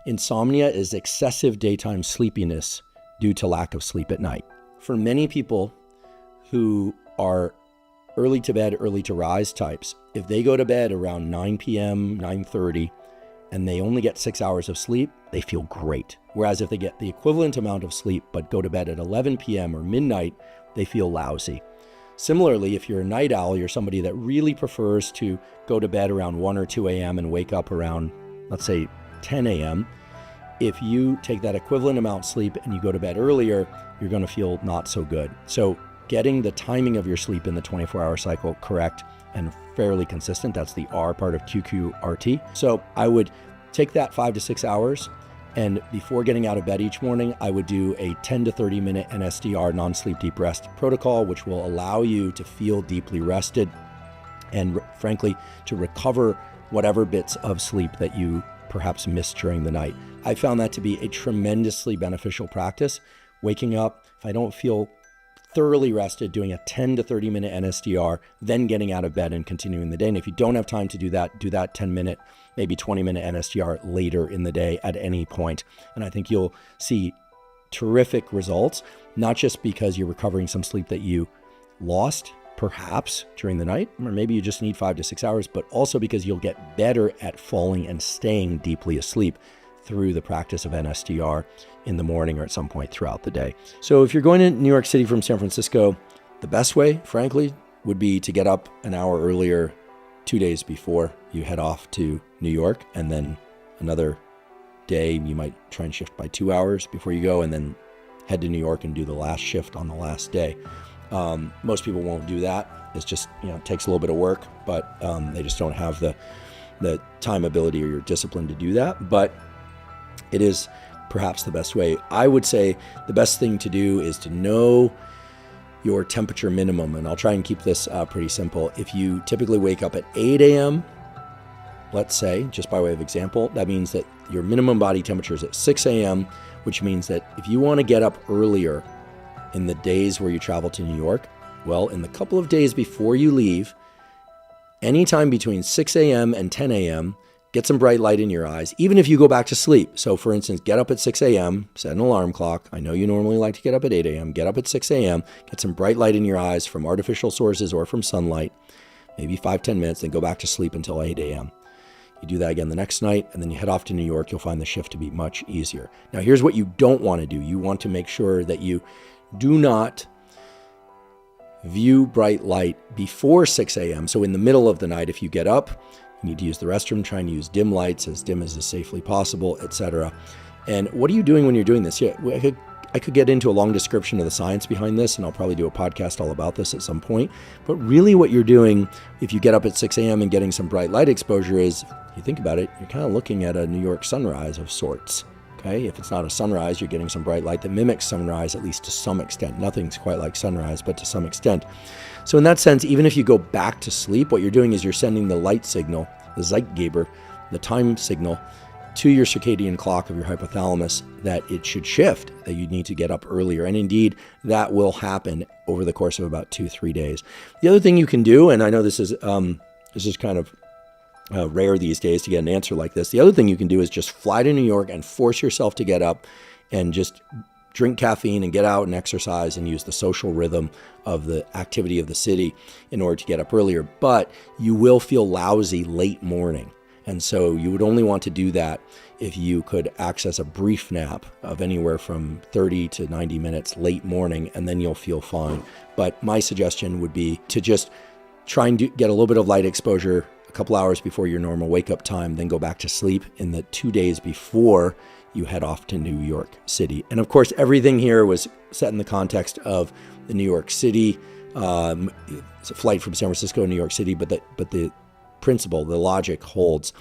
Insomnia is excessive daytime sleepiness due to lack of sleep at night. For many people who are early to bed, early to rise types, if they go to bed around 9 p.m., 9:30, and they only get 6 hours of sleep, they feel great. Whereas if they get the equivalent amount of sleep but go to bed at 11 p.m. or midnight, they feel lousy. Similarly, if you're a night owl, you're somebody that really prefers to go to bed around 1 or 2 a.m. and wake up around, let's say, 10 a.m., if you take that equivalent amount of sleep and you go to bed earlier, you're going to feel not so good. So getting the timing of your sleep in the 24-hour cycle correct and fairly consistent, that's the R part of QQRT. So I would take that 5 to 6 hours, and before getting out of bed each morning, I would do a 10 to 30 minute NSDR, non-sleep deep rest protocol, which will allow you to feel deeply rested and frankly, to recover whatever bits of sleep that you perhaps missed during the night. I found that to be a tremendously beneficial practice. Waking up, if I don't feel thoroughly rested, doing a 10 to 30 minute NSDR, then getting out of bed and continuing the day. And if you don't have time to do that 10 minute, maybe 20 minute NSDR later in the day at any point. And I think you'll see terrific results, not just because you're recovering some sleep that you lost perhaps during the night, or maybe you just need 5 to 6 hours, but also because you'll get better at falling and staying deeply asleep through the practice of NSDR in the morning or at some point throughout the day. So if you're going to New York City from San Francisco, the best way, frankly, would be to get up an hour earlier, 2 days before you head off to New York, and then another day you might try and shift by 2 hours before you go, and then head to New York and do the last shift on the last day. Most people won't do that. It's just, it takes a little bit of work, but they just don't have the time, ability, or your discipline to do that. But it is perhaps the best way. I would say the best thing to do is to know your temperature minimum, and I'll try and keep this pretty simple. If you typically wake up at 8 a.m., let's say, just by way of example, that means that your minimum body temperature is at 6 a.m., which means that if you want to get up earlier in the days where you travel to New York, well, in the couple of days before you leave, anytime between 6 a.m. and 10 a.m., get some bright light in your eyes, even if you go back to sleep. So for instance, get up at 6 a.m., set an alarm clock. I know you normally like to get up at 8 a.m. Get up at 6 a.m., get some bright light in your eyes from artificial sources or from sunlight, maybe 5-10 minutes, then go back to sleep until 8 a.m. You do that again the next night, and then you head off to New York. You'll find the shift to be much easier. Now, here's what you don't want to do. You want to make sure that you do not view bright light before 6 a.m. So in the middle of the night, if you get up, you need to use the restroom, try and use dim lights, as dim as is safely possible, etc. And what are you doing when you're doing this? Yeah, I could get into a long description of the science behind this, and I'll probably do a podcast all about this at some point. But really what you're doing, if you get up at 6 a.m. and getting some bright light exposure, is, if you think about it, you're kind of looking at a New York sunrise of sorts. Okay? If it's not a sunrise, you're getting some bright light that mimics sunrise, at least to some extent. Nothing's quite like sunrise, but to some extent. So in that sense, even if you go back to sleep, what you're doing is you're sending the light signal, the Zeitgeber, the time signal, to your circadian clock of your hypothalamus that it should shift, that you need to get up earlier. And indeed, that will happen over the course of about 2-3 days. The other thing you can do, and I know this is kind of rare these days to get an answer like this. The other thing you can do is just fly to New York and force yourself to get up and just drink caffeine and get out and exercise and use the social rhythm of the activity of the city in order to get up earlier. But you will feel lousy late morning. And so you would only want to do that if you could access a brief nap of anywhere from 30 to 90 minutes late morning, and then you'll feel fine. But my suggestion would be to just try and get a little bit of light exposure a couple hours before your normal wake-up time, then go back to sleep in the 2 days before you head off to New York City. And of course, everything here was set in the context of the New York City. It's a flight from San Francisco to New York City, but the principle, the logic holds